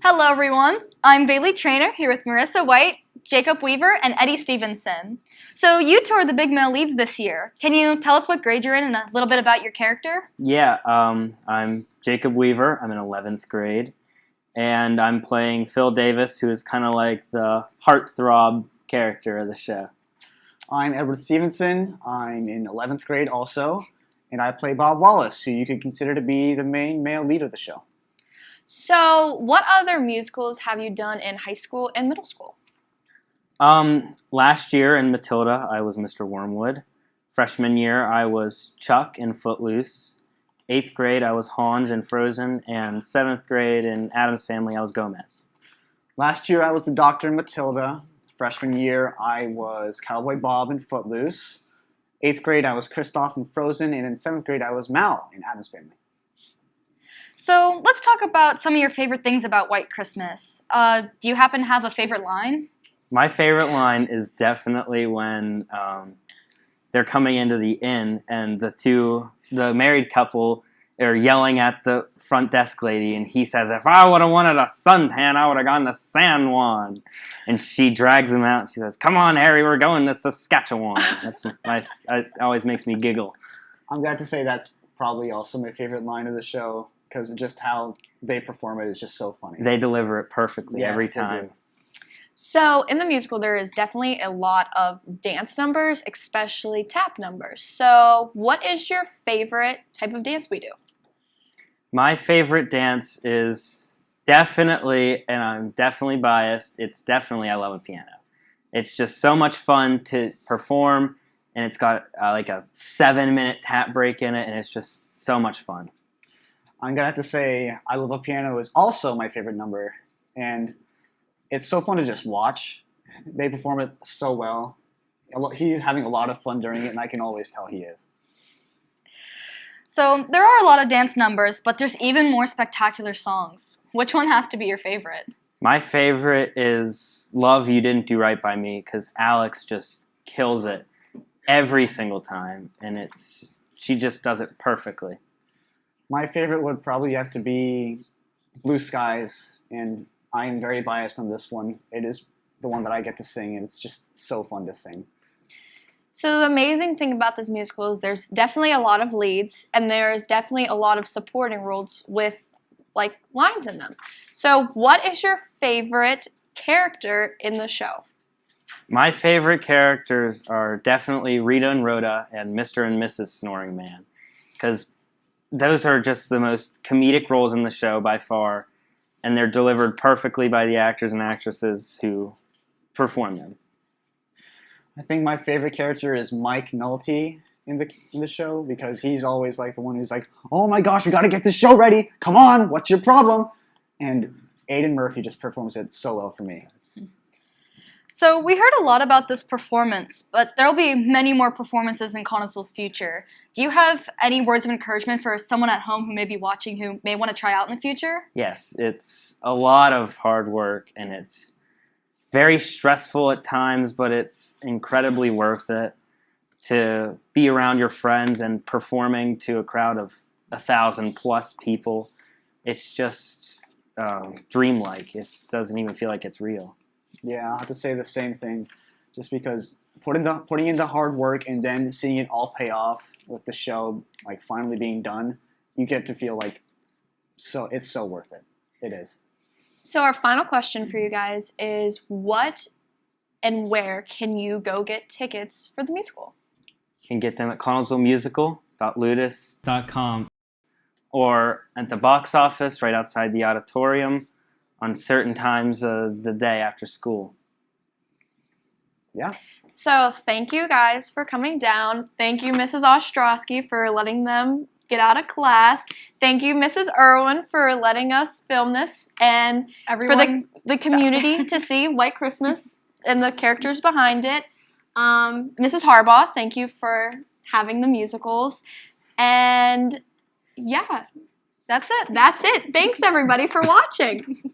Hello everyone, I'm Bailey Traynor here with Marissa White, Jacob Weaver, and Eddie Stephenson. So you two are the big male leads this year. Can you tell us what grade you're in and a little bit about your character? Yeah, I'm Jacob Weaver. I'm in 11th grade, and I'm playing Phil Davis, who is kind of like the heartthrob character of the show. I'm Edward Stephenson. I'm in 11th grade also, and I play Bob Wallace, who you could consider to be the main male lead of the show. So, what other musicals have you done in high school and middle school? Last year in Matilda, I was Mr. Wormwood. Freshman year, I was Chuck in Footloose. 8th grade, I was Hans in Frozen. And 7th grade in Addams Family, I was Gomez. Last year, I was the Doctor in Matilda. Freshman year, I was Cowboy Bob in Footloose. 8th grade, I was Kristoff in Frozen. And in 7th grade, I was Mal in Addams Family. So let's talk about some of your favorite things about White Christmas. Do you happen to have a favorite line? My favorite line is definitely when they're coming into the inn and the married couple are yelling at the front desk lady, and he says, "If I would have wanted a suntan, I would have gone to San Juan." And she drags him out and she says, "Come on, Harry, we're going to Saskatchewan." It always makes me giggle. I'm glad to say that's probably also my favorite line of the show, because just how they perform it is just so funny. They deliver it perfectly every time. They do. So, in the musical, there is definitely a lot of dance numbers, especially tap numbers. So, what is your favorite type of dance we do? My favorite dance is definitely, and I'm definitely biased, it's definitely I Love a Piano. It's just so much fun to perform, and it's got like a 7-minute tap break in it, and it's just so much fun. I'm going to have to say I Love a Piano is also my favorite number, and it's so fun to just watch. They perform it so well. He's having a lot of fun during it, and I can always tell he is. So there are a lot of dance numbers, but there's even more spectacular songs. Which one has to be your favorite? My favorite is Love You Didn't Do Right By Me, because Alex just kills it every single time, and she just does it perfectly. My favorite would probably have to be Blue Skies, and I am very biased on this one. It is the one that I get to sing, and it's just so fun to sing. So, the amazing thing about this musical is there's definitely a lot of leads, and there's definitely a lot of supporting roles with, like, lines in them. So, what is your favorite character in the show? My favorite characters are definitely Rita and Rhoda and Mr. and Mrs. Snoring Man, because those are just the most comedic roles in the show by far, and they're delivered perfectly by the actors and actresses who perform them. I think my favorite character is Mike Nulty in the show, because he's always like the one who's like, "Oh my gosh, we got to get this show ready. Come on, what's your problem?" And Aiden Murphy just performs it so well for me. So we heard a lot about this performance, but there will be many more performances in Connellsville's future. Do you have any words of encouragement for someone at home who may be watching who may want to try out in the future? Yes, it's a lot of hard work, and it's very stressful at times, but it's incredibly worth it to be around your friends and performing to a crowd of 1,000+ people. It's just dreamlike. It doesn't even feel like it's real. Yeah, I'll have to say the same thing, just because putting in the hard work and then seeing it all pay off with the show like finally being done, you get to feel like it's so worth it. It is. So, our final question for you guys is what and where can you go get tickets for the musical? You can get them at connellsvillemusical.ludus.com or at the box office right outside the auditorium on certain times of the day after school. Yeah. So, thank you guys for coming down. Thank you, Mrs. Ostrowski, for letting them get out of class. Thank you, Mrs. Irwin, for letting us film this, and Everyone, for the community to see White Christmas and the characters behind it. Mrs. Harbaugh, thank you for having the musicals. And yeah, that's it. that's it. Thanks, everybody, for watching.